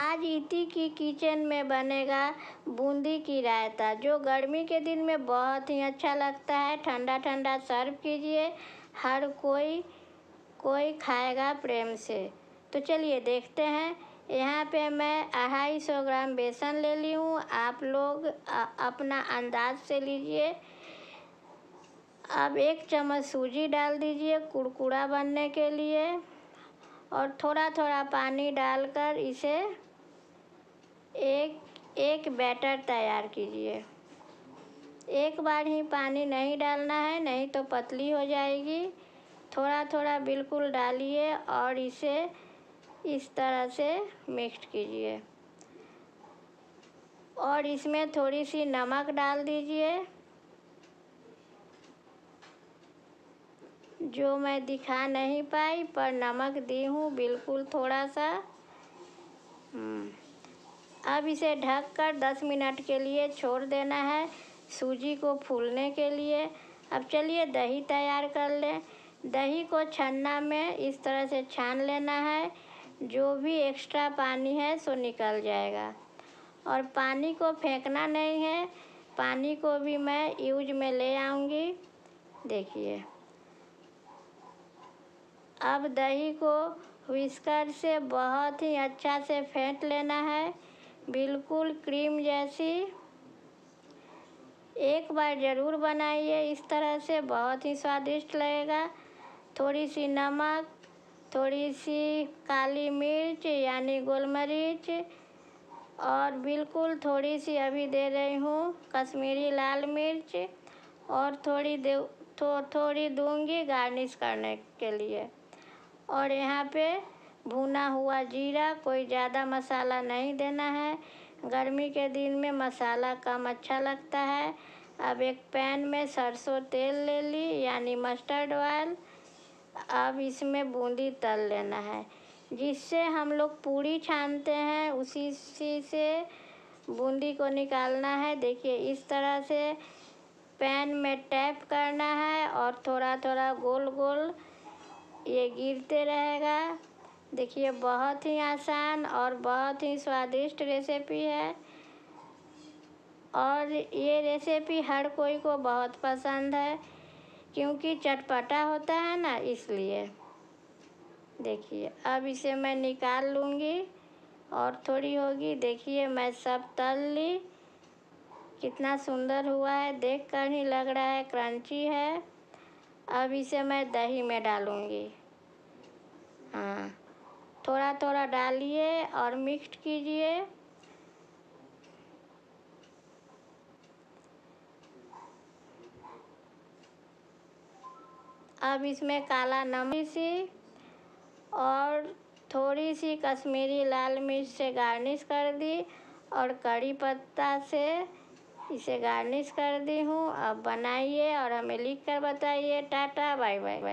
आज इति की किचन में बनेगा बूंदी की रायता, जो गर्मी के दिन में बहुत ही अच्छा लगता है। ठंडा ठंडा सर्व कीजिए, हर कोई खाएगा प्रेम से। तो चलिए देखते हैं। यहाँ पे मैं 250 ग्राम बेसन ले ली हूँ। आप लोग अपना अंदाज से लीजिए। अब 1 चम्मच सूजी डाल दीजिए कुरकुरा बनने के लिए, और थोड़ा थोड़ा पानी डालकर इसे एक बैटर तैयार कीजिए। एक बार ही पानी नहीं डालना है, नहीं तो पतली हो जाएगी। थोड़ा थोड़ा बिल्कुल डालिए और इसे इस तरह से मिक्स कीजिए, और इसमें थोड़ी सी नमक डाल दीजिए, जो मैं दिखा नहीं पाई पर नमक दी हूँ बिल्कुल थोड़ा सा। अब इसे ढककर 10 मिनट के लिए छोड़ देना है, सूजी को फूलने के लिए। अब चलिए दही तैयार कर लें। दही को छन्ना में इस तरह से छान लेना है, जो भी एक्स्ट्रा पानी है सो निकल जाएगा। और पानी को फेंकना नहीं है, पानी को भी मैं यूज में ले आऊँगी। देखिए, अब दही को व्हिस्कर से बहुत ही अच्छा से फेंट लेना है, बिल्कुल क्रीम जैसी। एक बार ज़रूर बनाइए इस तरह से, बहुत ही स्वादिष्ट लगेगा। थोड़ी सी नमक, थोड़ी सी काली मिर्च यानी गोल मिर्च, और बिल्कुल थोड़ी सी अभी दे रही हूँ कश्मीरी लाल मिर्च, और थोड़ी दूंगी गार्निश करने के लिए। और यहाँ पे भुना हुआ जीरा, कोई ज़्यादा मसाला नहीं देना है। गर्मी के दिन में मसाला कम अच्छा लगता है। अब एक पैन में सरसों तेल ले ली यानी मस्टर्ड ऑयल। अब इसमें बूंदी तल लेना है, जिससे हम लोग पूड़ी छानते हैं उसी से बूंदी को निकालना है। देखिए, इस तरह से पैन में टैप करना है और थोड़ा थोड़ा गोल गोल ये गिरते रहेगा। देखिए, बहुत ही आसान और बहुत ही स्वादिष्ट रेसिपी है, और ये रेसिपी हर कोई को बहुत पसंद है, क्योंकि चटपटा होता है ना, इसलिए। देखिए, अब इसे मैं निकाल लूँगी, और थोड़ी होगी। देखिए, मैं सब तल ली। कितना सुंदर हुआ है, देखकर ही लग रहा है क्रंची है। अब इसे मैं दही में डालूँगी। हाँ, थोड़ा थोड़ा डालिए और मिक्स कीजिए। अब इसमें काला नमक सी और थोड़ी सी कश्मीरी लाल मिर्च से गार्निश कर दी, और कड़ी पत्ता से इसे गार्निश कर दी हूँ। अब बनाइए और हमें लिख कर बताइए। Tata, bye bye.